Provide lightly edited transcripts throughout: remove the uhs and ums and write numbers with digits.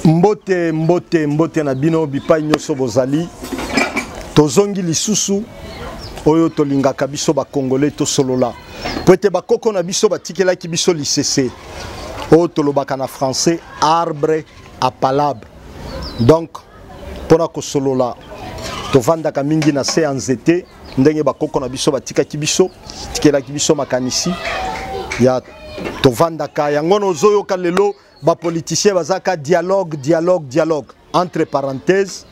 Mbote mbote mbote na bino bipai nyoso bozali tozongi lisusu oyo tolingaka biso ba congolais to solola poete bakoko na biso batikelaki biso lisese oyo tolobaka na français arbre à palabre. Donc pona ko solola tovandaka mingi na se anzete ndenge bakoko na biso batikaki biso tikelaki biso makanisi ya tovandaka yango nozoyoka lelo ba politicien bazaka dialogue entre parenthèses.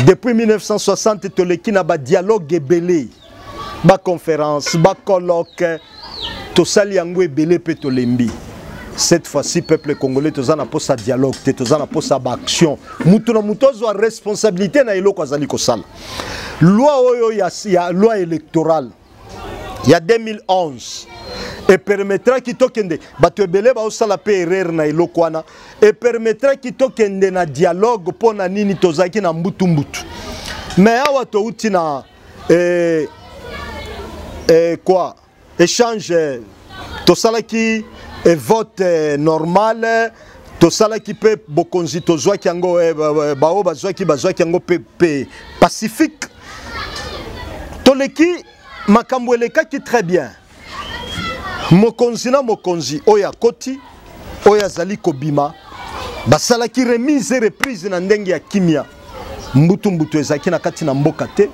Depuis 1960 toleki na ba dialogue ebele ba conférence ba colloque tosali yango ebele pe tolembi. Cette fois-ci peuple congolais tozana posa dialogue te tozana posa ba action mutu na mutozo a responsabilité na eloko azali kosala. Loi oyo ya loi électorale ya 2011 et permettra ki tokende bato ebele ba osala pe erreur na eloko wana et permettra ki tokende na dialogue pona nini tozaki na mbutu mais awa to uti na quoi échange tosala ki vote normal tosala ki pe bokonzi tozwa ki yango bao bazwa ki yango pe pacifique toleki makambo eleka ki très bien. Mokonzi na mokonzi oya koti oya zali kobima basala ki remise et reprise na ndenge ya kimia mbutu ezaki na kati na mboka te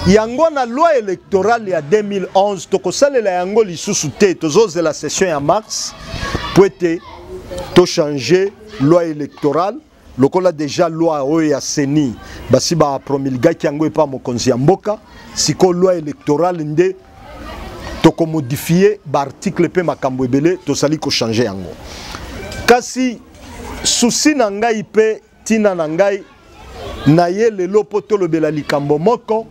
yango na loi électorale ya 2011 tokosalela yango lisusu te tozoze la session ya mars poete to changer loi électorale lokola déjà loi oyo ya seni basi ba promulgaki yango epa mokonzi ya mboka siko loi électorale nde toko modifier ba article pe makambo ebele tosali ko changer yango kasi souci na ngai pe tina na ngai na ye lelo po tolobela likambo moko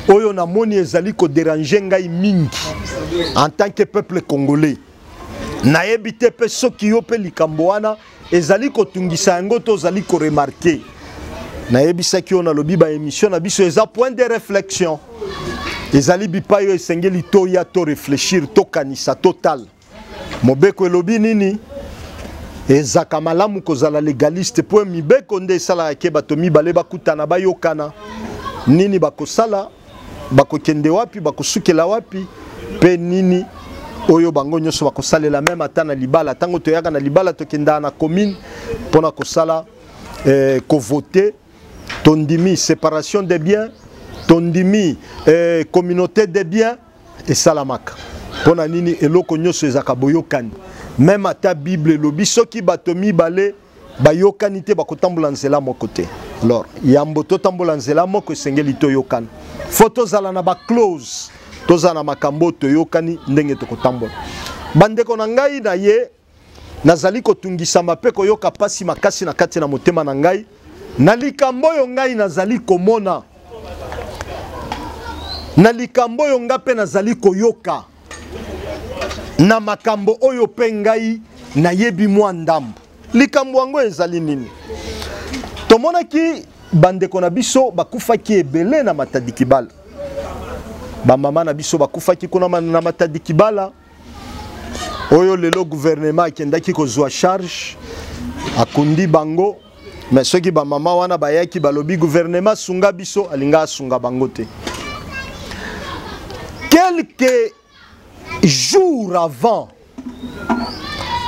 oyo na moni ezali ko déranger ngai mingi en tant que peuple congolais na yebite pe soki yo pe likambo wana ezali ko tungisa yango tozali ko remarquer na yebisa ki ona lobi ba émission na biso eza point de réflexion. Ezali bipayo esengeli to ya to réfléchir to kanisa total mobeko elobi nini ezaka malamu kozala légaliste po mibeko nde sala ke bato mibale bakutana bayokana nini bakosala bakokende wapi bakosukela wapi pe nini oyo bango nyonso bakosalela même atana libala tango toyaka na libala tokenda na commune pona kosala ko voter tondimi séparation des biens tondimi communauté de biens et salamaka pona nini eloko nyoso ezaka boyokani même ata bible lobi soki bato mibale bayokani te bakotambola nzela moko te alors yambo totambola nzela moko esengeli toyokani fo tozala na ba clause tozala na makambo toyokani ndenge tokotambola bandeko na ngai na ye nazali kotungisa mape koyoka pasi makasi na kati na motema na ngai na likambo oyo ngai nazali komona na likambo oyo nga pe nazali koyoka na makambo oyo pe ngai na yebi mwa ndambo likambo yango ezali nini tomonaki bandeko na biso bakufaki ebele na Matadi Kibala bamama na biso bakufaki kuna na Matadi Kibala oyo lelo gouvernement akendaki kozwa charge akundi bango mais soki bamama wana bayaki balobi gouvernement sunga biso alinga sunga bango te. Quelques jours avant,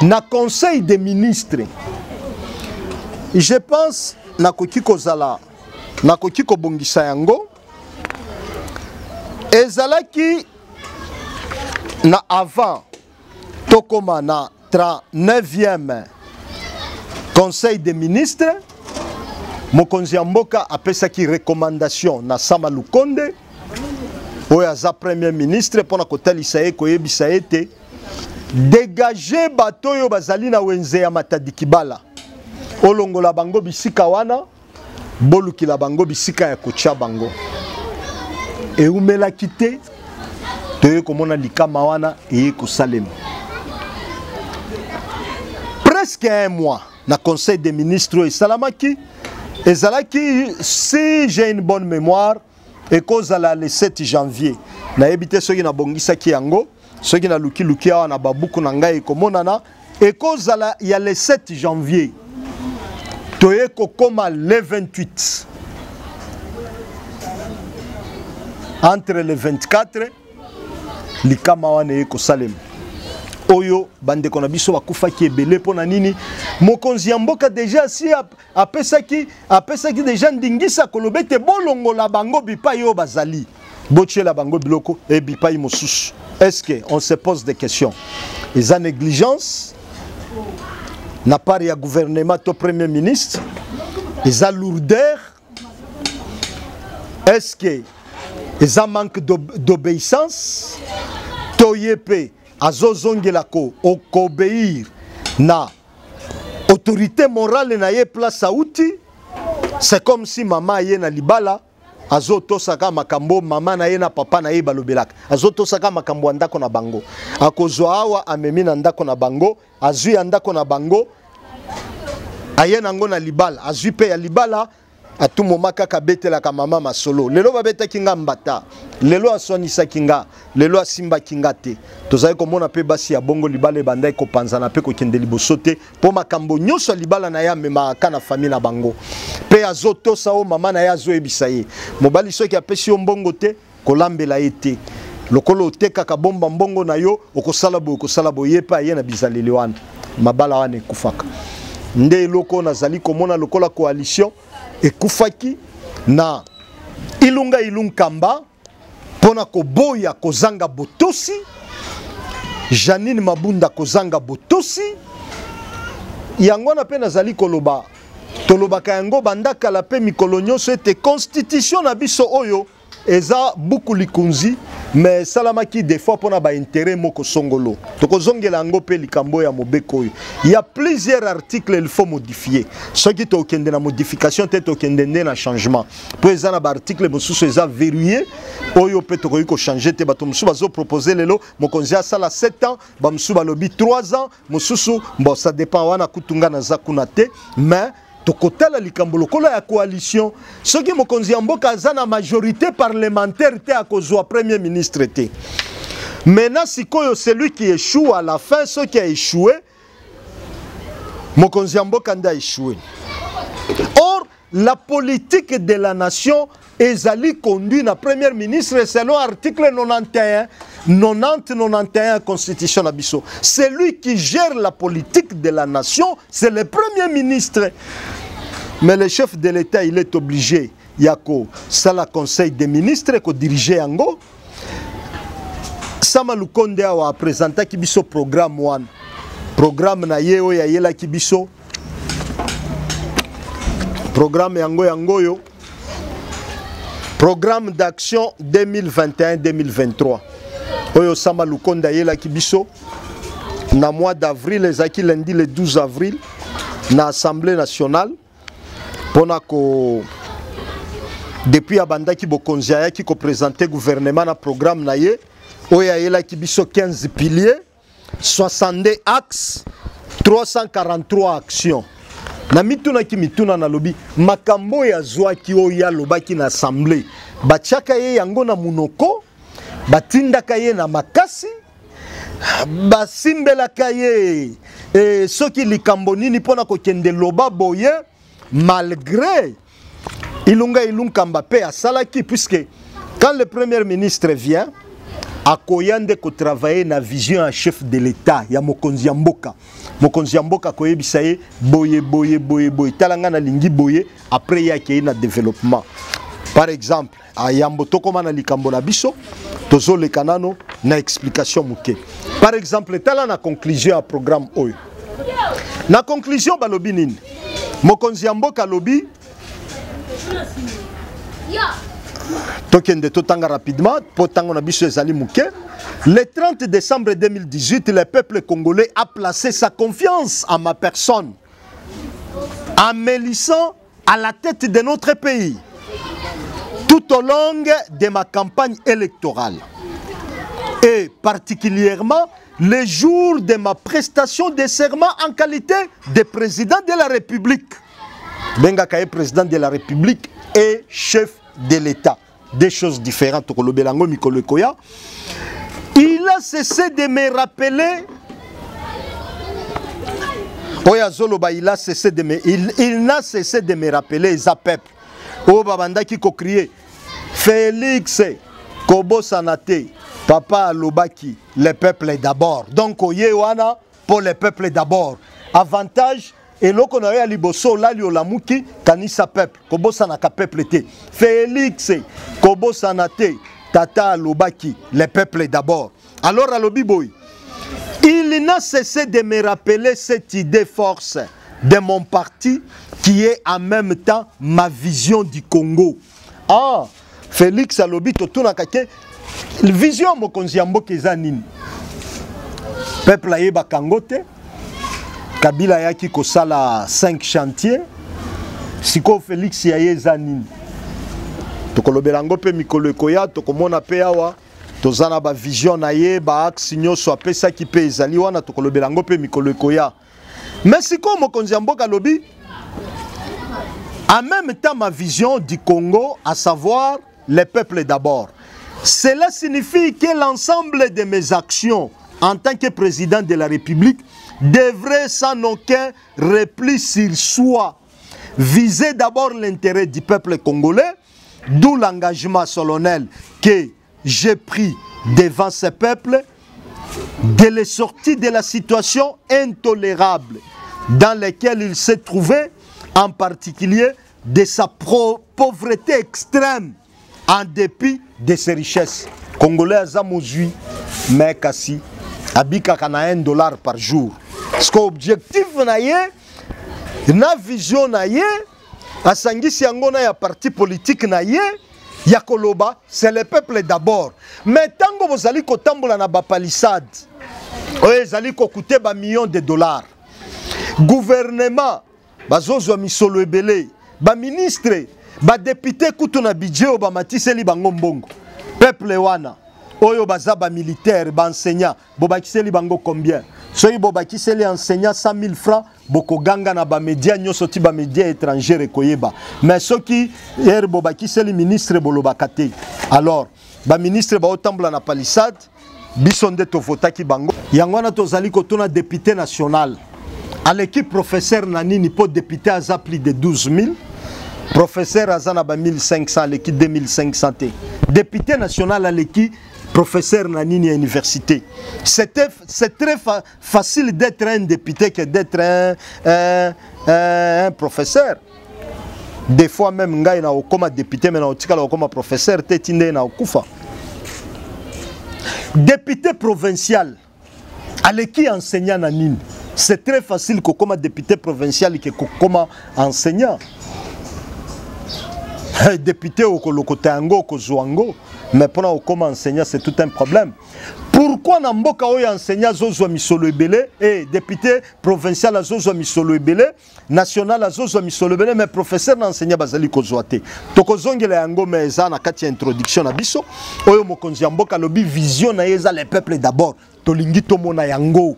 na conseil des ministres, je pense na kokiko zala, na kokiko bongisa yango, ezalaki na avant tokoma na 39e conseil des ministres, mokonzi ya mboka apesaki recommandation na Sama Lukonde oya za premier ministre pona kotalisa ye koyebisa ete dégager bato yo bazali na wenze ya Matadi Kibala olongola bango bisika wana bolukila bango bisika ya kocha bango eumela kite toye komona likama wana eye kosalema presque un mois na conseil des ministres et salamaki ezalaki si j'ai une bonne mémoire et cause à le 7 janvier na ebité soki na bongisa ki yango soki na luki awa na babuku na ngai komonana et cause à il y a le 7 janvier toye kokoma le 28 entre le 24 likama wana eko salem oyo bande kona biso bakufaki ebele pona nini mokonzi ya mboka deja si apesaki deja ndingisa kolobete bolongola bango bipai oyo bazali botiela bango biloko e bipai mosusu. Est-ce que on se pose des questions? Ils ont négligence na part ya gouvernement to premier ministre, ils ont lourdeur. Est-ce que ils ont manque d'obéissance? Toyepe azozongelako okobéir na autorité morale na ye place auti. C'est comme si maman ye na libala azoto saka makambo mama na ye na papa na ye balobelaka azoto saka makambo ndako na bango akozwa awa amemi na ndako na bango azui ndako na bango aye nango na libala azui pe ya libala atu momaka kabetela ka mama masolo lelo babeta kinga mbata lelo aswanisa kinga lelo asimba kinga te tozali komona pe basi ya bongo libala bandai ko panzana pe ko kende liboso te po makambo nyonso libala na ya mema kana famille na bango pe azoto sao mama na ya zo ebisa ye mobali soki apesi yo mbongo te kolambela ete lokolo oteka ka bomba mbongo na yo okosala bo yepa ye na bizaleli wana mabala wana ekufaka nde eloko nazali komona lokola coalition ekufaki na ilungkamba pona koboya kozanga botosi Janine Mabunda kozanga botosi yango na pe nazali koloba tolobaka yango bandaka la pe mikolo nyonso ete constitution na biso oyo eza buku likunzi mais salamaki des fois pona ba intérêt moko songolo tokozongela yango pe likambo ya mobeko oyo il y a plusieurs articles il faut modifier ce qui to kende na modification te to kende na changement po eza na ba article mosusu eza verrouillé oyo pe to ko changer te bato mosusu bazo proposer lelo mokonzi asala 7 ans ba mosusu balobi 3 ans mosusu bon ça dépend wana kutunga na zakuna te mais tokotala likambo lokola ya coalition soki mokonzi ya mboka aza na majorité parlementaire te akozwa premier ministre te. Maintenant sikoyo celui qui échoue à la fin ce qui a échoué mokonzi ya mboka nda échoué. Or la politique de la nation ezali conduit na premier ministre selon article 91 constitution na biso. Celui qui gère la politique de la nation, c'est le premier ministre. Mais le chef de l'État, il est obligé, yako, ça la conseil des ministres, ko diriger yango. Sama Lukonde a présenté ki biso programme one. Programme na yeo ya yela ki biso. Programme yango yo. Programme d'action 2021-2023. Oyo Sama Lukonda yela kibiso na mois d'avril ezaki lundi le 12 avril na Assemblée nationale ponako depuis abandaki bokonzi ayaki ko présenter gouvernement na programme na ye oyo yela kibiso 15 piliers 62 axes 343 actions. Na mituna ki mituna na lobi makambo ya zwaki oyo ya lobaki na assemblée bachaka ye yango na munoko batindaka ye na makasi basimbelaka ye soki likambo nini pona kokende loba boye malgré ilungkamba pe asalaki puisque quand le premier ministre vient akoyande ko travailler na vision en chef de l'État ya mokonzi ya mboka. Mokonzi ya mboka koyebisa ye boye talanga na lingi boye après ya ke na développement. Par exemple, ayambo tokoma na likambo na biso tozo le kanano na explication muke. Par exemple, tala na conclusion ya programme oyo. Na conclusion balobi nini? Mokonzi ya mboka lobi Tokende totanga rapidement, potango na biso ezali muke. Le 30 décembre 2018, le peuple congolais a placé sa confiance en ma personne, en m'élissant à la tête de notre pays, tout au long de ma campagne électorale, et particulièrement le jour de ma prestation de serment en qualité de président de la République. Benga Kaye, président de la République et chef de l'État. Des choses différentes. Il a cessé de me rappeler Oyazoloba, il n'a cessé de me rappeler les peuple. Oh babanda qui ko crier Félix Kobo Sanate, papa Alobaki, le peuple est d'abord. Donc oyewana pour le peuple d'abord. Avantage et l'on a eu liboso là liolamuki kanisa peuple. Kobo Sanaka peuple te. Félix Kobo Sanate, tata Alobaki, le peuple est d'abord. Alors Alobi boy, il n'a cessé de me rappeler cette idée force de mon parti qui est en même temps ma vision du Congo. Ah, Félix Alobi totuna kake vision mokonzi mboka eza nini? Peuple ayeba kangote. Kabila yaki kosala 5 chantiers. Siko Félix yaye eza nini? Tokolobela ngo pe mikolo ekoya tokomona pe awa tozana ba vision na ye ba axe nyonso apesa ki pe ezali wana tokolobela ngo pe mikolo ekoya. Mais siko mokonzi mboka lobi en même temps ma vision du Congo, à savoir les peuples d'abord. Cela signifie que l'ensemble de mes actions en tant que président de la République devrait sans aucun repli sur soi viser d'abord l'intérêt du peuple congolais, d'où l'engagement solennel que j'ai pris devant ce peuple de les sortir de la situation intolérable dans laquelle il s'est trouvé, en particulier de sa pauvreté extrême, en dépit de ses richesses. Congolais azamozui, mais kasi, abika kana $1 par jour. Parce que l'objectif na ye, na vision na ye, asangisi yangona ya parti politique na ye, ya koloba, c'est le peuple d'abord. Mais tango bozali kotambola na ba palissade, oye zali ko coûter ba millions de dollars. Gouvernement, bazozwa misolo ebele, ba ministre, ba député kutu na budget o ba matiseli bango mbongo. Peuple wana, oyo baza ba militaire, ba enseignant, bo bakiseli bango combien? Soyi bo bakiseli enseignant 100 000 francs, boko ganga na ba média nyoso ti ba média étranger koyeba. Mais soki bo bakiseli ministre boloba kate. Alors, ba ministre ba otambola na palissade, bisonde to votaki bango. Yangwana tozali kotuna député national. À l'équipe professeur Nanini pour député à plus de 12 000, professeur Azana 1500, l'équipe 2500. Député national à l'équipe professeur Nanini à l'université. C'est très facile d'être un député que d'être un professeur. Des fois même, il y a comme député, mais il y a comme professeur, il y a kufa. Député provincial à l'équipe enseignant Nanini. C'est très facile que comme député provincial que comme enseignant. Député au Kolokotango, au Zouango, mais pour comme enseignant, c'est tout un problème. Pourquoi Namboka oyo enseignant Zozo Misolo Ebele et député provincial Zozo Misolo Ebele, national Zozo Misolo Ebele, mais professeur n'enseignant Bazali Kozwate. Tokozongele yango meza na kati introduction na biso, oyo mokonzi Mboka lobi vision na yeza les peuples d'abord. Tolingi tomona yango.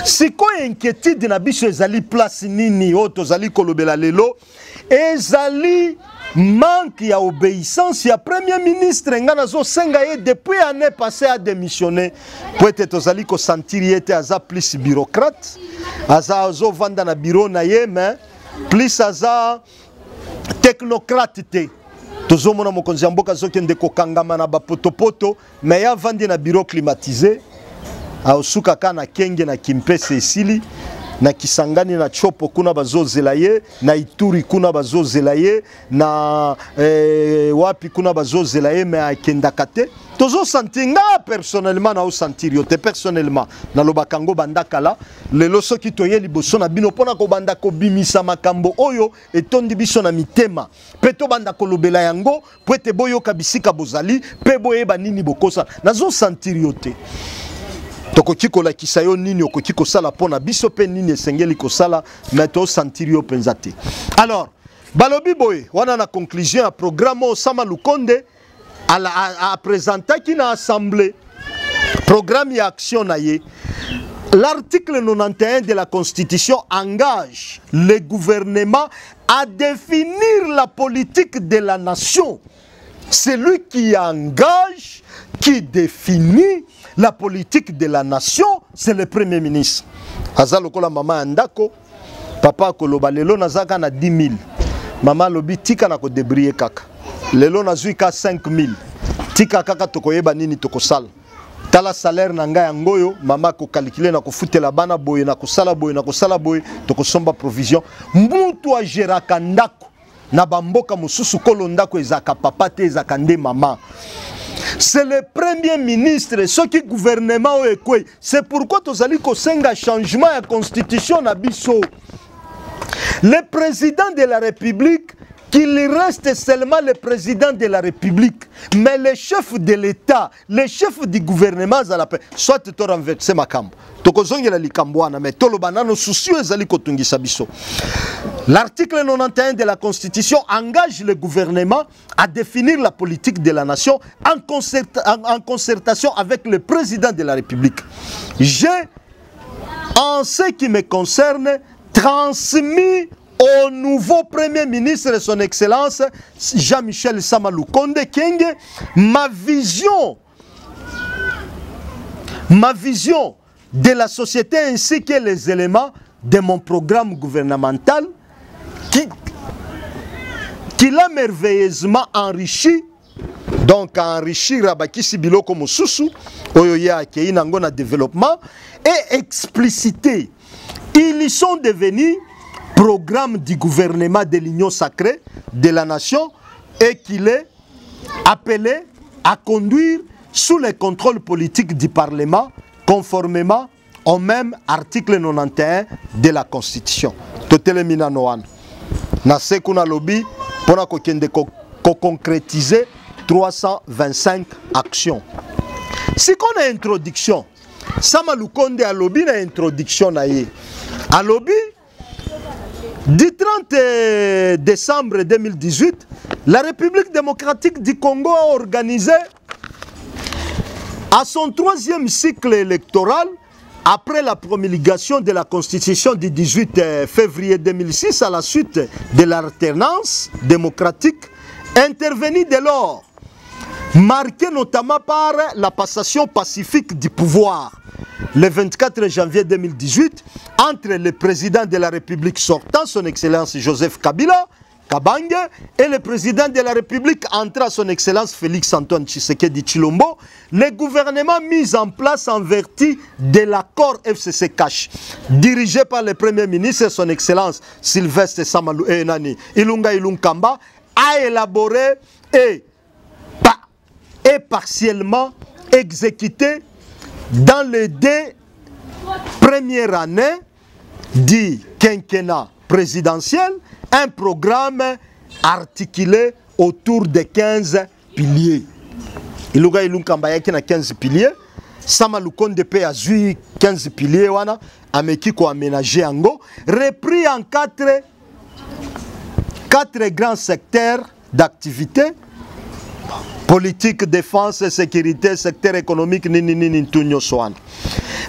Si quoi inquiétude na biso ezali place nini o tozali kolobela lelo ezali manque ya obéissance ya premier ministre ngana zo senga ye depuis année passée à démissionner peut-être tozali ko sentir yete aza plus bureaucrate aza zo vanda na bureau na ye mais plus aza technocrate te tozomona mokonzi mboka zo kende ko kangama na ba potopoto mais ya vandi na bureau climatisé ausuka kana kenge na kimpese esili na Kisangani na Chopo kuna bazozela ye na Ituri kuna bazozela ye na wapi kuna bazozela ye mais akendaka te tozo sentinga personnellement na o sentir yote personnellement na lobakango bandakala lelo soki toye liboso na bino pona ko banda ko bimisa makambo oyo etondi biso na mitema pe to banda ko lobela yango po ete boyo kabisika bozali pe boyeba nini bokosa nazo sentir yote. Tokoki kola kisayo nini okoki kosala pona biso pe nini esengeli kosala meto sentirio penzate. Alors, balobi boy, wana na conclusion à programme Osama Lukonde a présenté qui na assemblée programme et action na ye. L'article 91 de la Constitution engage le gouvernement à définir la politique de la nation. C'est lui qui engage, qui définit la politique de la nation c'est le premier ministre. Aza lokola maman andako, papa koloba lelo nazaka na 10 000. Maman lobi tika na ko débrouiller kaka. Lelo nazui ka 5 000. Tika kaka tokoyeba nini tokosala. Tala salaire na ngai ngoyo, mama ko calculer na ko futela bana boye na ko sala boye, tokosomba provision. Mbutu a geraka ndako na bamboka mususu kolo ndako ezaka papa te ezaka nde mama. C'est le premier ministre, ce qui gouvernement est quoi. C'est pourquoi tozali ko senga changement à constitution na biso. Le président de la République, qu'il reste seulement le président de la République, mais le chef de l'État, le chef du gouvernement, soit tu renverser ma camp. L'article 91 de la Constitution engage le gouvernement à définir la politique de la nation en concertation avec le président de la République. J'ai, en ce qui me concerne, transmis au nouveau Premier ministre, son Excellence Jean-Michel Sama Lukonde Kyenge, ma vision de la société ainsi que les éléments de mon programme gouvernemental qui l'a merveilleusement enrichi. Donc enrichir Rabakisi Biloko Mosusu, Oyoya Kei Nangona développement et expliciter. Ils y sont devenus programme du gouvernement de l'Union sacrée de la nation et qu'il est appelé à conduire sous le contrôle politique du Parlement conformément au même article 91 de la Constitution. Totele mina noan. Na sekuna lobby pour concrétiser 325 actions. Si qu'on a introduction, Sama Lukonde a lobby na introduction na ye. A lobby du 30 décembre 2018, la République démocratique du Congo a organisé à son 3e cycle électoral, après la promulgation de la Constitution du 18 février 2006, à la suite de l'alternance démocratique, intervenue dès lors, marquée notamment par la passation pacifique du pouvoir, le 24 janvier 2018, entre le président de la République sortant, son Excellence Joseph Kabila, Kabange, et le président de la République entrant, son Excellence Félix Antoine Tshisekedi Tshilombo, le gouvernement mis en place en vertu de l'accord FCC Cash, dirigé par le Premier ministre, son Excellence Sylvestre Samalou Enani Ilunga Ilunkamba, a élaboré et partiellement exécuté dans les 2 premières années du quinquennat présidentiel, un programme articulé autour de 15 piliers. Il y a 15 piliers. Sama Lukonde pe a 15 piliers wana ameki ko aménager ango, repris en 4 grands secteurs d'activité: politique, défense, sécurité, secteur économique,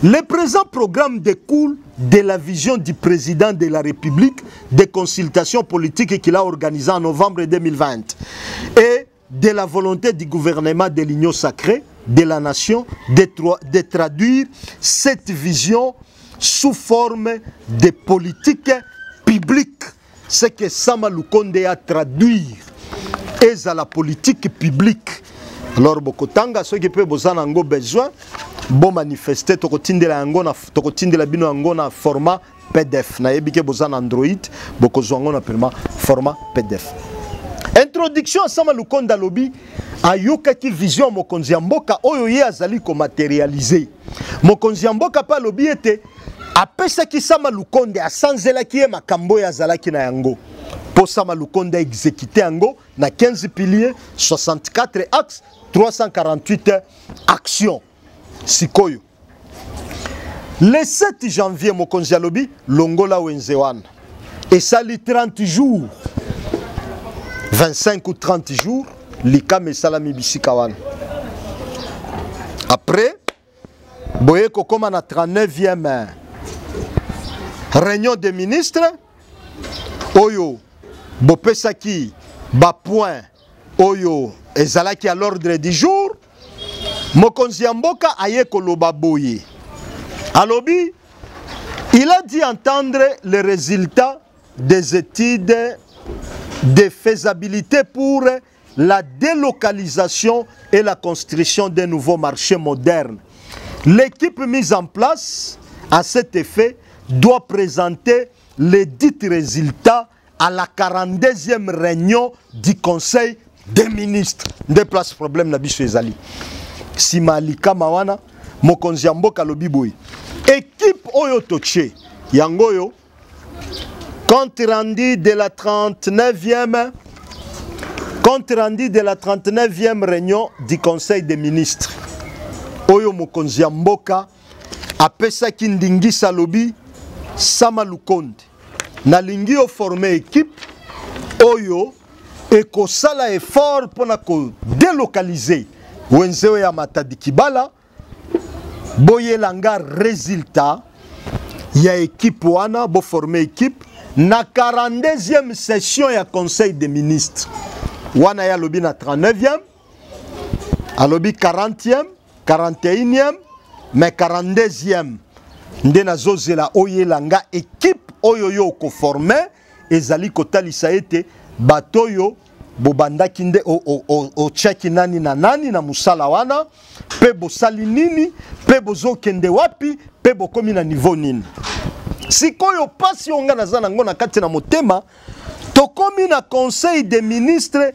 Le présent programme découle de la vision du président de la République des consultations politiques qu'il a organisées en novembre 2020 et de la volonté du gouvernement de l'Union sacrée de la nation de traduire cette vision sous forme de politique publique. Ce que Sama Lukonde a traduit est à la politique publique. Alors, Bokotanga, ceux qui peuvent besoin bon manifester, tokotindela bino yango na format PDF. Na yebike besoin Android, bokozwango na format PDF. Introduction à Sama Lukonde Lobi, ayoka ki vision mokonzi mboka oyo ye azali ko matérialiser. Mokonzi mboka pa lobi ete apesa ki Sama Lukonde asanzela ki makambo ya zalaki na yango. Pour Sama Lukonde exécuté yango na 15 piliers, 64 axes, 348 actions. Sikoyo. Le 7 janvier, mokonzi alobi, Longola Wenzewan. Et ça, les 30 jours, 25 ou 30 jours, Likam et Salami Bissikawan. Après, Boyeko comme à 39e réunion des ministres, Oyo, Bopesaki, Bapoint, Oyo, et Zalaki à l'ordre du jour, Mokonzi Mboka aye koloba boye. Alobi, il a dit entendre les résultats des études de faisabilité pour la délocalisation et la construction d'un nouveau marché moderne. L'équipe mise en place à cet effet doit présenter les dits résultats à la 42e réunion du Conseil des ministres. Déplace problème na biso ezali. Si malika mawana mokonzi ya mboka lobi boy. Équipe oyo toche yangoyo compte rendu de la 39e réunion du Conseil des ministres. Oyo mokonzi ya mboka apesa kindingisa lobi Sama Lukonde na lingi o former équipe oyo ekosala effort pona ko délocaliser wenzeo ya Matadi Kibala boyelanga résultat ya équipe wana bo former équipe na 42e session ya Conseil des ministres wana ya lobi na 39e alobi 40e 41e mais 42e nde nazozela oyelanga équipe oyo yo ko former ezali kotalisa ete batoyo bobandaki nde o cheki nani na musala wana pe bosali nini pe bozokende wapi pe bokomi na niveau nini sikoyo pasi onga naza nango na kati na motema tokomi na Conseil des ministres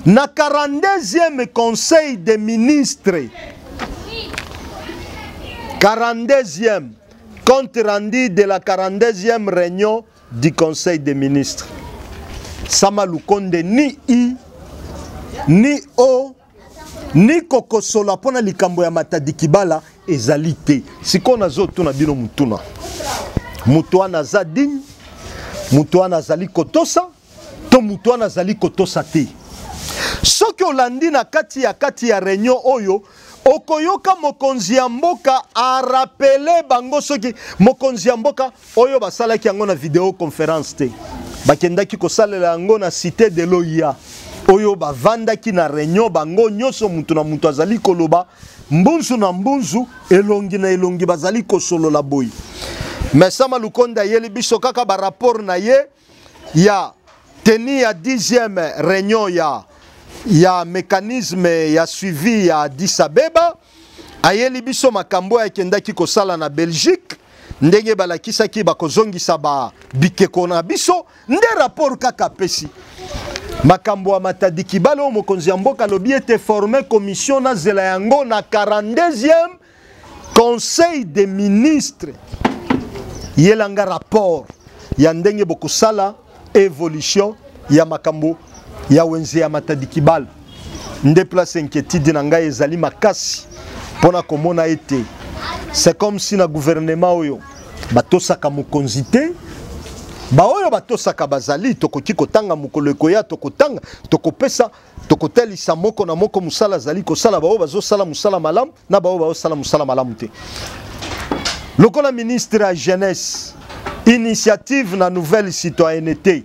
na 42e Conseil des ministres 42e compte rendu de la 42e réunion du Conseil des ministres. Sama Lukonde ni I, ni O, ni kokosola pona likambo ya Matadi Kibala ezalite. Siko nazo tuna bino mutuna. Mutuana zadin, mutuana zali kotosa, to mutuana zali kotosa te. Soki olandi na kati ya réunion oyo, okoyoka mokonzi ya mboka a rappelé bango soki mokonzi ya mboka oyo basalaki yango na vidéo conférence te bakendaki kosalela yango na cité de l'OIA oyo bavandaki na réunion bango nyonso mutu na mutu azali koloba mbunzu na mbunzu elongi na elongi bazali kosolola boyi mais Sama Lukonde yeli biso kaka ba rapport na ye ya teni ya 10e réunion ya mécanisme ya suivi ya Addis Abeba ayeli biso makambo ya kendaki kosala na Belgique ndenge balakisaki bakozongisa ba bikeko na biso nde rapport kaka pesi makambo ya Matadi Kibala o mokonzi ya mboka lobi ete formé commission na zela yango na 42e Conseil des ministres yelanga rapport ya ndenge bokosala évolution ya makambo ya wenze ya Matadi Kibala nde place inquiétude na ngai ezali makasi pona komona ete c'est comme si na gouvernement oyo batosaka mokonzi te ba oyo batosaka bazali tokoki kotanga mokolo ekoya tokotanga tokopesa tokotelisa moko na moko musala zali kosala ba oyo bazosala musala malamu na ba oyo bazosala musala malamu te lokola ministre ya jeunesse initiative na nouvelle citoyenneté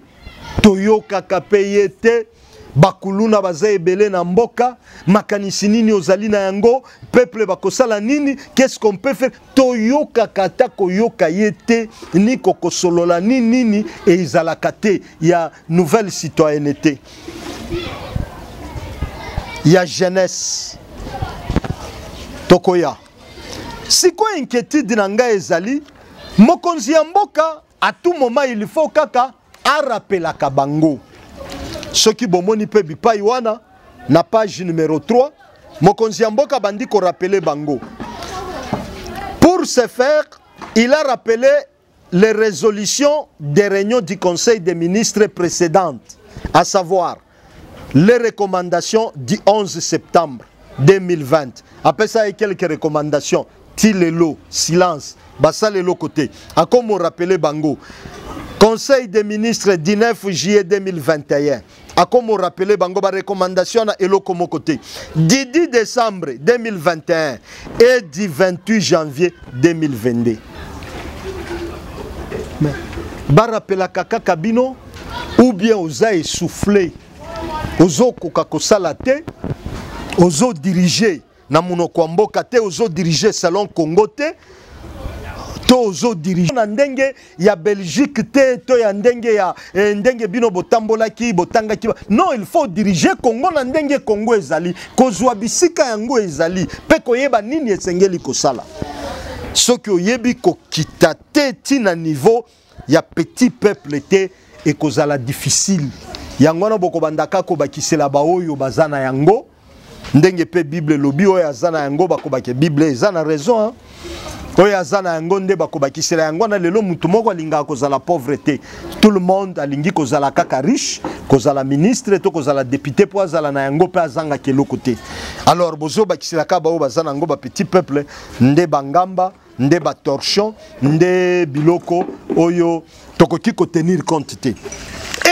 toyoka kapeyete bakuluna baza ebele na mboka makanisi nini ozali na yango peuple bakosala nini qu'est-ce qu'on peut faire toyoka kata koyoka yete ni kokosolola nini et izalaka te ya nouvelle citoyenneté ya jeunesse tokoya siko inquiétude na ngai ezali mokonzi ya mboka à tout moment il faut kaka arapelaka bango soki bomoni pe bipai wana na page numéro 3 mokonzi ya mboka bandi ko rappeler bango pour ce faire il a rappelé les résolutions des réunions du Conseil des ministres précédentes à savoir les recommandations du 11 septembre 2020 après ça il y a quelques recommandations tilelo silence basalelo côté a comme rappeler bango Conseil des ministres du 9 juillet 2021. A comme on rappelait bango ba recommandation na eloko mo côté. Du 10 décembre 2021 et du 28 janvier 2022. Mais ba rappela kaka kabino ou bien oza essoufflé. Ozo koka kosala te, ozo diriger na monoko mboka te, ozo diriger salon Congo te. tozo dirige na ndenge ya Belgique te to ya ndenge ya ndenge bino botambolaki botangaki non il faut diriger Congo na ndenge Congo ezali kozwa bisika yango ezali pe koyeba nini esengeli kosala soki oyebi kokita te tina niveau ya petit peuple te ekozala difficile yango na bokobandaka ko bakisela baoyo bazana yango ndenge pe Bible lobi oyo azana yango bakobake Bible ezana raison hein? Oyo azana yango nde bakobakisela yango na lelo mutu moko alinga kozala pauvreté tout le monde alingi kozala kaka riche kozala ministre to kozala député po azala na yango pe azanga keloko te alors bozo bakisela ka bao bazana yango ba petit peuple nde bangamba nde ba torchon nde biloko oyo tokoki ko tenir compte te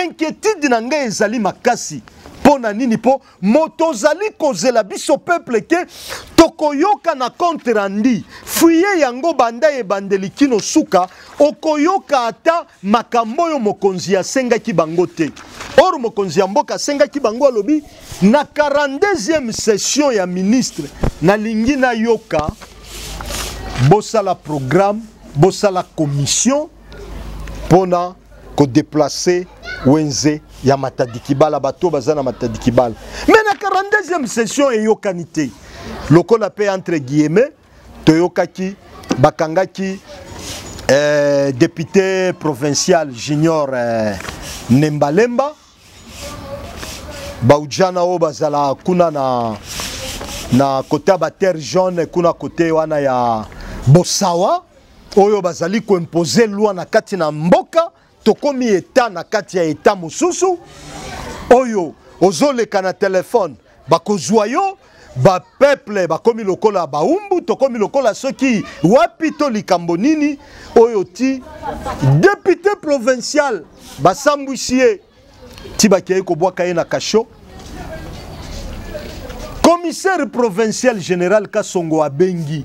inquiétude na ngai ezali makasi pona nini po motozali kozela biso peuple ke tokoyoka na compte rendu fuye yango banda e bandeli kino suka okoyoka ata makambo yo mokonzi asengaki bango te or mokonzi ya mboka asengaki bango alobi na 42e session ya ministre na lingi na yoka bosala programme bosala commission pona ko déplacer wenze ya matadikibala bato bazana matadikibala mais na 42e session eyokanité lokola pe entre guillemets toyokaki bakangaki député provincial junior Nembalemba baujana o bazala kuna na côté ba terre jaune kuna côté wana ya Bosawa oyo bazali ko imposer loi na kati na mboka tokomi eta na kati ya eta mususu oyo ozoleka na telefone bakozwa yo ba peuple bakomi lokola baumbu tokomi lokola soki wapi to likambo nini oyo ti député provincial basambwisie ti bakeye kobwaka ye na kasho commissaire provincial général Kasongo abengi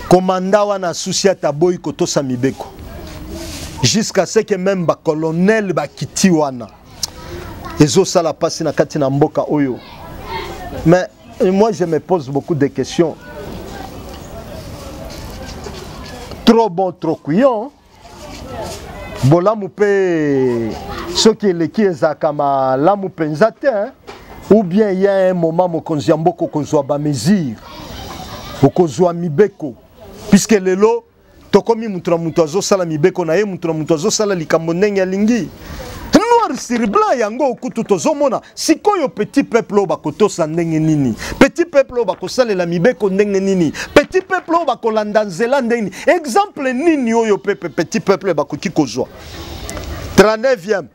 commandant wana Susiata boy kotosa mibeko jusqu'à ce que même ba colonel ba kiti wana ezo sala passe na kati na mboka oyo mais moi je me pose beaucoup de questions trop bon trop couillon bolamu pe soki eleki ezaka malamu penza te ou bien il y a un moment mokonzi ya mboka kozwa ba mesure okozwa mibeko puisque lelo tokomi mutra mutu azosala mibeko na ye mutra mutu azosala likambo ndenge alingi noir sur blanc yango okutu tozomona sikoyo petit peuple oyo bakotosa ndenge nini petit peuple oyo bakosalela mibeko ndenge nini petit peuple oyo bakolanda nzela ndenge nini exemple nini oyo pepe petit peuple bakoki kozwa 39e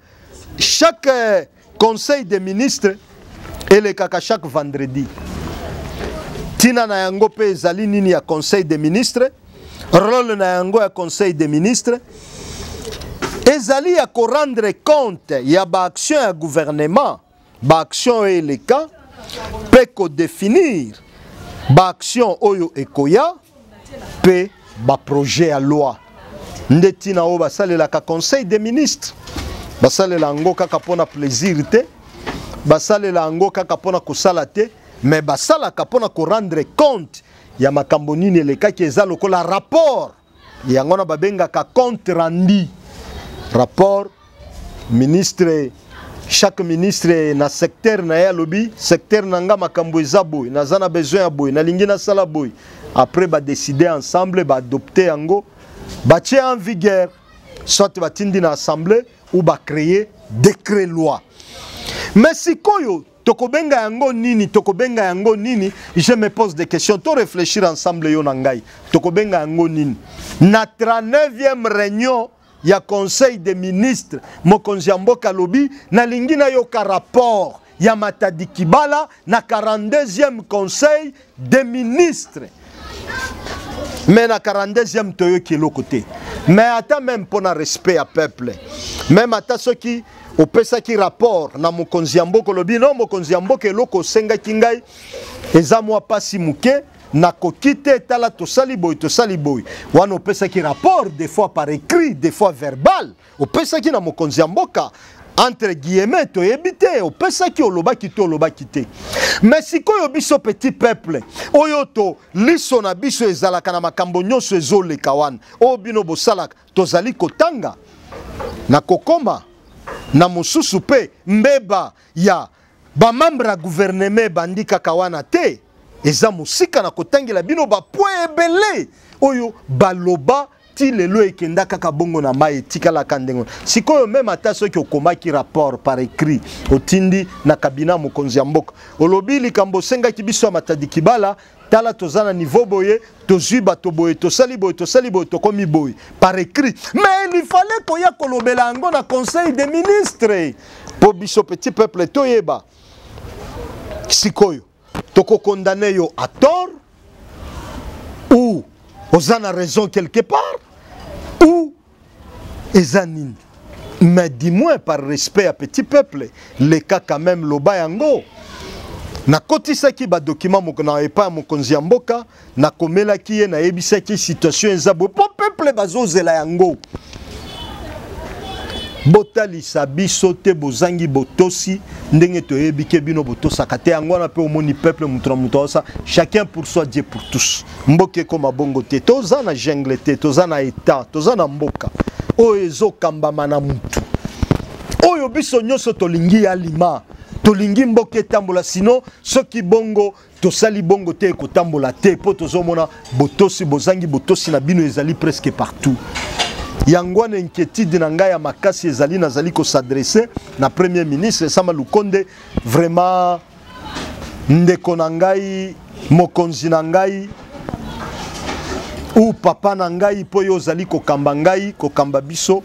chaque conseil des ministres elekaka chaque vendredi tina na yango pe ezali nini ya conseil des ministres rôle na yango ya conseil des ministres ezali ya ko rendre compte ya ba action ya gouvernement ba action eleka pe ko définir ba action oyo ekoya pe ba projet ya loi ndeti na o basalela ka conseil des ministres basalela ngo kaka pona plaisir te basalela ngo kaka pona kosala te mais basala ka pona ko rendre compte ya makambo nini elekaki eza lokola rapport yango na babenga ka compte rendu rapport ministre chaque ministre na secteur na ya lobi secteur nanga makambo eza boy na zana besoin ya boy na lingi na sala boy après ba décider ensemble ba adopter yango ba tie en vigueur soit batindi na assemblée ou ba créer décret loi mais sikoyo tokobenga yango nini je me pose des questions to réfléchir ensemble yo na ngai tokobenga yango nini na 39e réunion ya conseil des ministres mokonzi ya mboka lobi na lingi na yo ka rapport ya Matadi Kibala na 42e conseil des ministres mais na 42e toyo kilo côté mais ata même pour na respect à peuple même ata soki opesa ki rapport na mokonzi ya mboka lobi non mokonzi ya mboka eloko senga kingai eza mwa pasi muke na kokite tala tosali boy wana opesa ki rapport des fois par écrit des fois verbal opesa ki na mokonzi ya mboka entre guillemets to ebité o pesa ki oloba kité mais sikoyo biso petit peuple oyo to liso na biso ezalaka na makambo nyonso ezoleka wana o bino bosalaka tozali kotanga na kokoma na mosusu pe mbeba ya ba membre ya gouvernement bandi kaka wana te eza musika na kotangela bino ba point ebele oyo baloba ti lelo ekenda kaka bongo na mai etikala kandengo sikoyo même ata soki okomaki rapport par écrit otindi na kabina mokonzi ya mboka olobi likambo sengaki biso ya Matadi Kibala tala tozana niveau boye tozwi bato boye tosali boye tokomi boye par écrit mais il fallait koya kolobela yango na conseil des ministres po biso petit peuple toyeba sikoyo toko condamner yo à tort ou ozana raison quelque part ou ezanine mais dis-moi par respect à petit peuple les cas quand même loba yango na kotisaki ba document na epa mokonzi ya mboka na komelaki ye na yebisaki situation ezabo po peuple bazozela yango botalisa biso te bozangi botosi ndenge toyebike bino botosaka te yango na pe omoni peuple mutra mutosa chacun pour soi Dieu pour tous mboke koma bongo te toza na jungle te toza na état toza na mboka oyo ezokambama na mutu oyo biso nyonso tolingi alima tolingi mboke tambola sino soki bongo tosali bongo te kotambola te po tozomona botosi bozangi botosi na bino ezali presque partout yangwana inquiétude na ngai ya makasi ezali nazali ko s'adresser na premier ministre Sama Lukonde vraiment ndeko na ngai mokonzi na ngai ou papa na ngai po yo zali ko kamba ngai ko kamba biso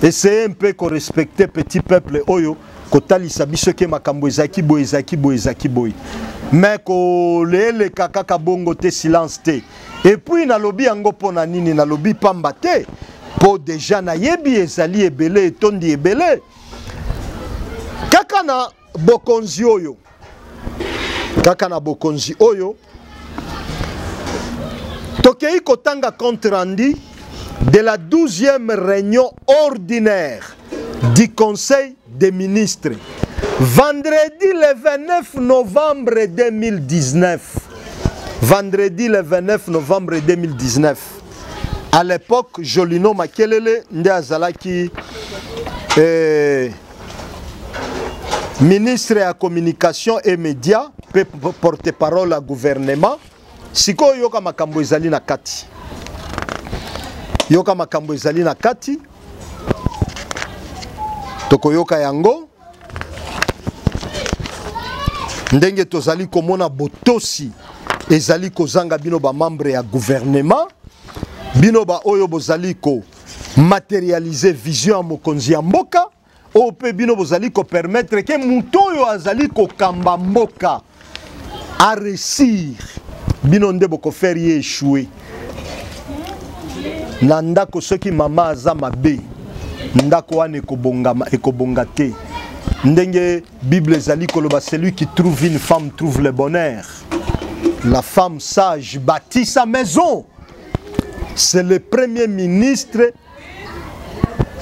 essayer un peu ko respecter petit peuple oyo kotalisa biso ke makambo ezaki boy mais ko lele kaka bongo te silence te et puis na lobi yango pona nini na lobi pamba te po déjà na yebi ezali ebele tondi ebele kaka na bokonzi oyo tokei kotanga compte rendu de la 12e réunion ordinaire du Conseil des ministres vendredi le 29 novembre 2019. Vendredi le 29 novembre 2019. À l'époque, Jolino Makelele nde azalaki ministre de la communication et médias, porte-parole à gouvernement. Siko yoka makambo ezali na kati. Yoka makambo ezali na kati. Toko yoka yango. Ndenge tozali komona botosi ezali kozanga bino ba membre ya gouvernement bino ba oyo bozali ko matérialiser vision ya mokonzi ya mboka o pe bino bozali ko permettre que muto oyo azali ko kamba mboka a réussir bino nde boko faire ye échouer na ndako soki mama aza mabe ndako wana ekobonga te ndenge Bible ezali koloba celui qui trouve une femme trouve le bonheur. La femme sage bâtit sa maison. C'est le premier ministre,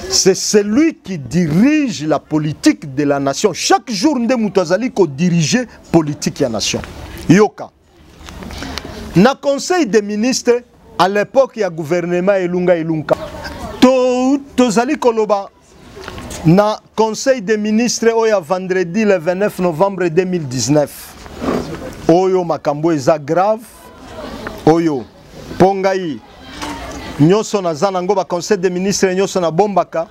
c'est celui qui dirige la politique de la nation. Chaque jour, nous allons diriger la politique de la nation. Yoka. Na conseil des ministres, à l'époque, il y a gouvernement Elunga. Tozali koloba. Na conseil des ministres, il y a vendredi le 29 novembre 2019. Oyo makambo eza grave oyo pongai nyoso na zana ngo ba conseil des ministres nyoso na bombaka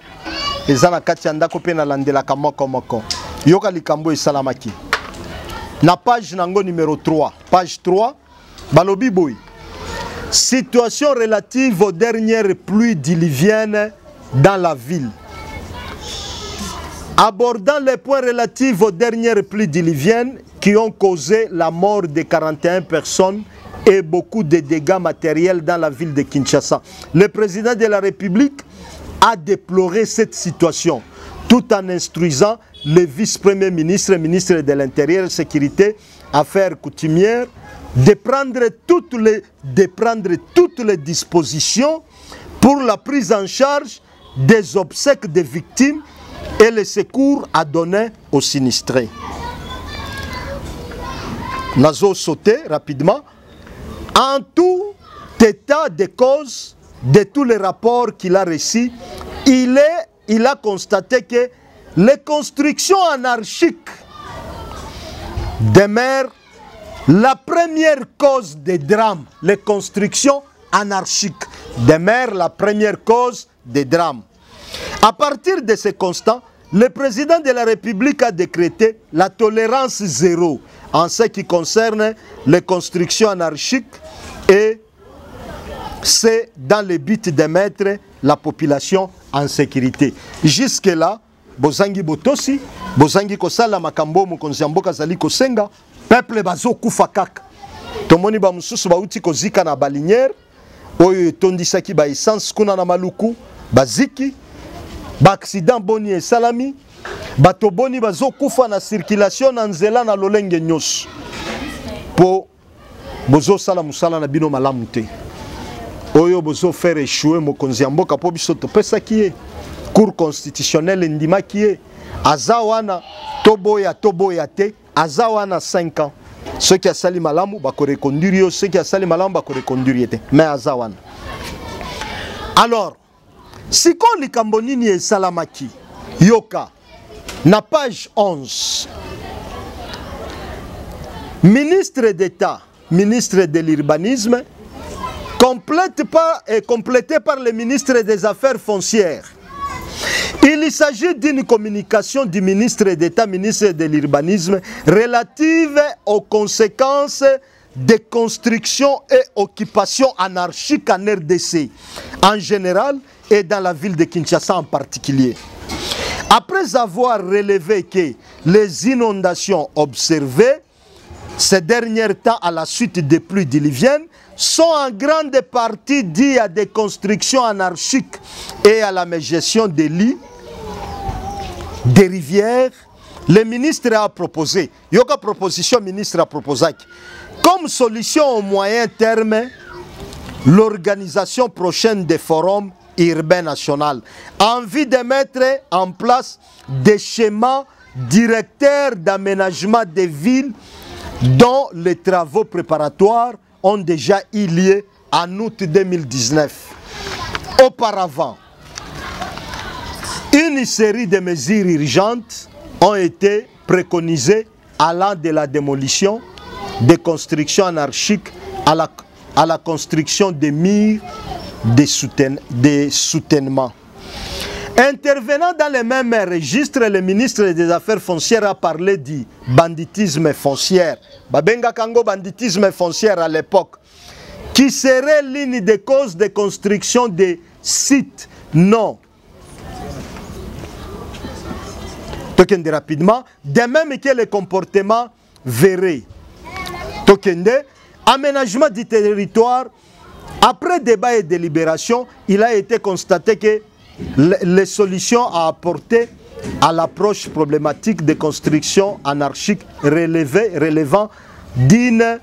eza na kati ya ndako pe na landelaka moko yoka likambo esalamaki na page nango numéro 3 page 3 balobi boy situation relative aux dernières pluies diluviennes dans la ville. Abordant les points relatifs aux dernières pluies diluviennes qui ont causé la mort de 41 personnes et beaucoup de dégâts matériels dans la ville de Kinshasa. Le président de la République a déploré cette situation tout en instruisant le vice-premier ministre, ministre de l'Intérieur, Sécurité, Affaires coutumières, de prendre toutes les dispositions pour la prise en charge des obsèques des victimes et les secours à donner aux sinistrés. Nazo sauté rapidement. En tout état de cause de tous les rapports qu'il a reçus, il a constaté que les constructions anarchiques demeurent la première cause des drames. Les constructions anarchiques demeurent la première cause des drames. À partir de ce constat, le président de la République a décrété la tolérance zéro en ce qui concerne les constructions anarchiques et c'est dans le but de mettre la population en sécurité. Jusque-là, bozangi botosi, bozangi kosala makambo mokonzi ya mboka zali kosenga, peuple bazo kufa kaka. Tomoni ba mususu bauti kozika na balinière, oyo etondisaki ba essence kuna na maluku, baziki, ba accident boni e salami, bato boni bazo kufa na circulation na nzela na lolenge nyos. Po bozo sala musala na bino malamu te. Oyo bozo faire échouer mokonzi ya mboka po biso topesa kiye. Cour constitutionnelle ndima kiye. Azawana toboya te. Azawana 5 ans. Ceux qui a sali malamu bako reconduire yo, ceux qui a sali malamu bako reconduire te. Mais azawana. Alors, siko likambo nini esalamaki yoka na page 11. Ministre d'État, ministre de l'urbanisme, complété par le ministre des Affaires foncières. Il s'agit d'une communication du ministre d'État, ministre de l'urbanisme, relative aux conséquences des constructions et occupations anarchiques en RDC, en général, et dans la ville de Kinshasa en particulier. Après avoir relevé que les inondations observées ces derniers temps à la suite des pluies diluviennes sont en grande partie dues à des constructions anarchiques et à la mégestion des lits, des rivières, le ministre a proposé, yoka proposition ministre a proposé, comme solution au moyen terme, l'organisation prochaine des forums urbains nationaux, en vue de mettre en place des schémas directeurs d'aménagement des villes dont les travaux préparatoires ont déjà eu lieu en août 2019. Auparavant, une série de mesures urgentes ont été préconisées allant de la démolition des constructions anarchiques à la construction des murs de soutènement. Intervenant dans le même registre, le ministre des Affaires foncières a parlé du banditisme foncier. Babenga Kango banditisme foncier à l'époque, qui serait l'une des causes de construction des sites non. Tokende rapidement, de même que le comportement verré. Tokende, aménagement du territoire. Après débat et délibération, il a été constaté que les solutions à apporter à l'approche problématique des constructions anarchiques relevant d'une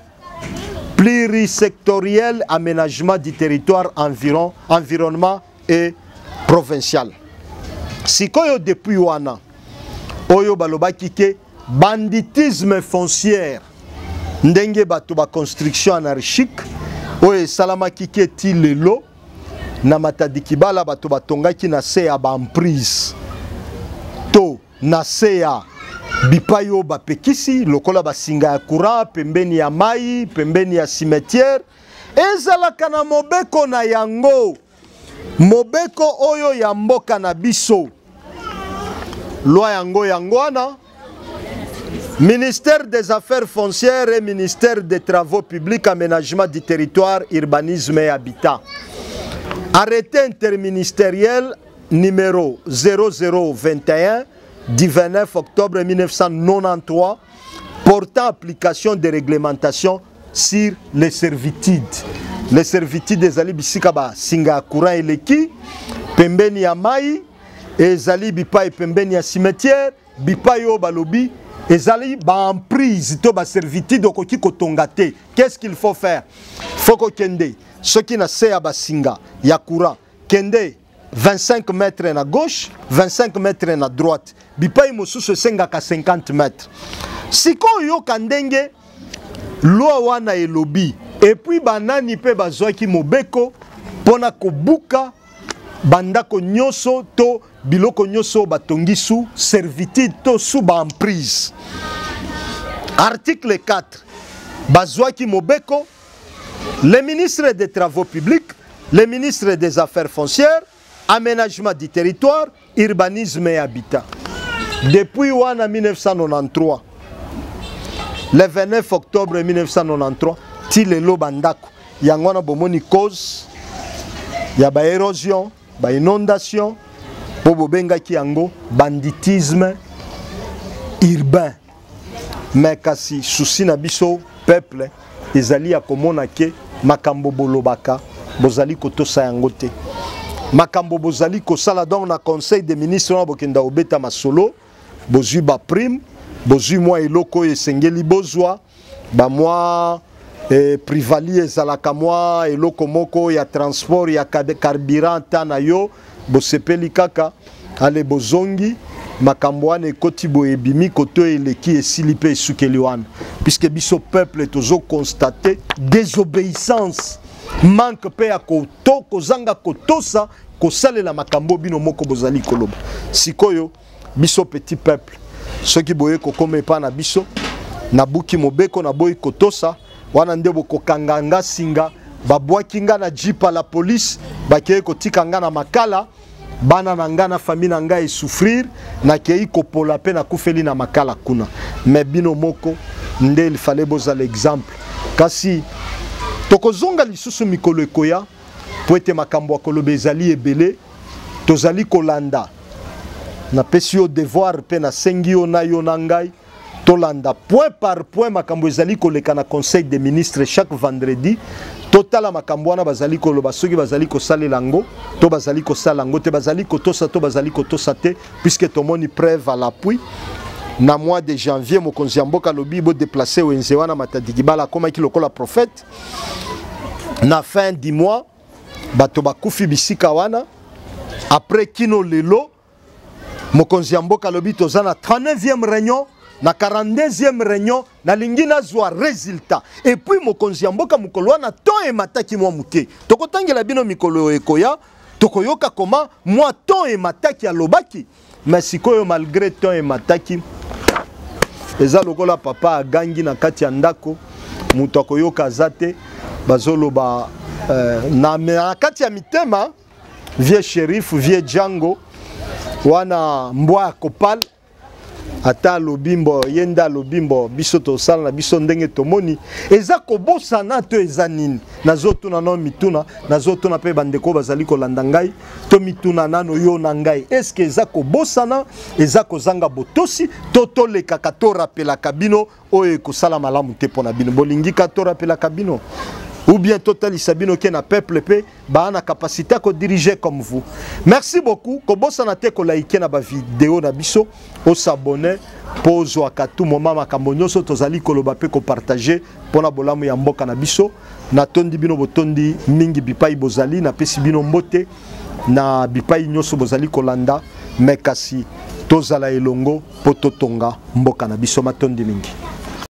plurisectoriel aménagement du territoire environnement et provincial. Sikoyo depuis wana, oyo balobaki ke banditisme foncier ndenge bato ba construction anarchique oyo salamaki ke ti lelo na matadiki bala bato batongaki na se ya bamprise to na se ya bipayo bapekisi lokola basinga ya courant pembeni ya mai pembeni ya cimetière ezalaka na mobeko na yango mobeko oyo ya mboka na biso loi yango yangwana ministère des Affaires foncières et ministère des Travaux publics, aménagement du territoire, urbanisme et habitat. Arrêté interministériel numéro 0021 du 29 octobre 1993 portant application des réglementations sur les servitudes. Les servitudes des Ali Bisikaba, Singa Courant et Leki, Pembeni ya Mai, Ezali Bipa et Pembeni ya Cimetière, Bipa yo Balobi, Ezali ba emprise to ba servitude okoki kotongate. Qu'est-ce qu'il faut faire? Faut ko kende. Ceux qui na se ya basinga ya courant kende 25 mètres à gauche, 25 mètres à droite. Bipai mosusu sengaka 50 mètres. Sikoyo kandenge loi wana elobi et puis banani pe bazwaki mobeko pona kobuka bandako nyoso to biloko nyoso batongi sous servitude to sous emprise. Article 4 bazwaki mobeko le ministre des Travaux publics, le ministre des Affaires foncières, aménagement du territoire, urbanisme et habitat. Depuis 1993, le 29 octobre 1993, Tilelo Bandako, Yangwana Bomoni cause, ya ba érosion, ba inondation, Bobo Benga Kiango, banditisme urbain. Mais kasi souci na biso peuple, ezali akomona ke makambo bolobaka, bozali kotosa yango te. Makambo bozali kosala donc na conseil des ministres na bokenda obeta masolo, bozui ba prime, bozui mwa eloko esengeli bozwa, ba mwa privali ezalaka mwa eloko moko ya transport ya carburant tana yo, bosepeli kaka, ale bozongi, makambo wana ekoti boyebimi koto eleki esili pe esukeli wana. Puisque biso peuple tozo constater désobéissance, manque pe ya koto, kozanga kotosa, kosale la makambo bino moko bozali koloba. Sikoyo, biso petit peuple, ceux qui boye kokome pa na biso, na buki mobeko na boye kotosa, wana ndebo kokanganga singa, babwaki nga na jipa la police, bakeye kotika nga na makala, bana nanga na famille nanga e souffrir, na kei kopola pe na kufeli na makala kuna. Mais bino moko, nde il fallait boza l'exemple. Kasi, tokozonga lisusu mikolo ekoya, po ete makambo akolobe ezali ebele, tozali kolanda. Na pesi yo devoir pe na sengi yo na yo nangai, tolanda point par point makambo ezali koleka na conseil des ministres chaque vendredi. Total makambo wana bazali koloba soki bazali kosalela ngo, to bazali kosala ngo te, bazali kotosa to bazali kotosa te, puisque tomoni preuve à l'appui. Na mois de janvier mokonzi ya mboka lobi bo déplacer wenze wana matadikibala koma ki lokola prophète. Na fin du mois bato bakufi bisika wana, après kino lelo mokonzi ya mboka lobi toza na 39e réunion, na 42e réunion, na lingina zwa résultat. Et puis mokonzi ya mboka mukolo wana to emataki mwa muke. Tokotangela bino mikolo ekoya, tokoyoka koma mwa to emataki alobaki. Mais sikoyo malgré to emataki, eza lokola papa agangi na kati ya ndako, mutu akoyoka zate, bazoloba na kati ya mitema, vie shérif, vie Django, wana mbwa kopal, ata lobimbo, yenda lobimbo, biso to sala na biso ndenge tomoni, eza kobosa na to eza nini, nazoto na no mituna, nazoto na pe bandeko bazali kolanda ngai, to mituna nano yo na ngai, eske eza kobosa na, eza kozanga botosi, to leka kato rapela kabino, oye kosala malamu te pona bino, bolingi kato rapela kabino. Ou bien total isabino qui na peuple pe ba na capacité à diriger comme vous. Merci beaucoup. Kobosa na te ko like na ba vidéo na biso, o s'abonner, pose à tout moment makambo nyoso tozali koloba pe ko partager pona bolamu ya mboka na biso. Na tondi bino botondi mingi bipai bozali na pesi bino mbote na bipai nyoso bozali kolanda mekasi tozala elongo poto tonga mboka na biso matondi mingi.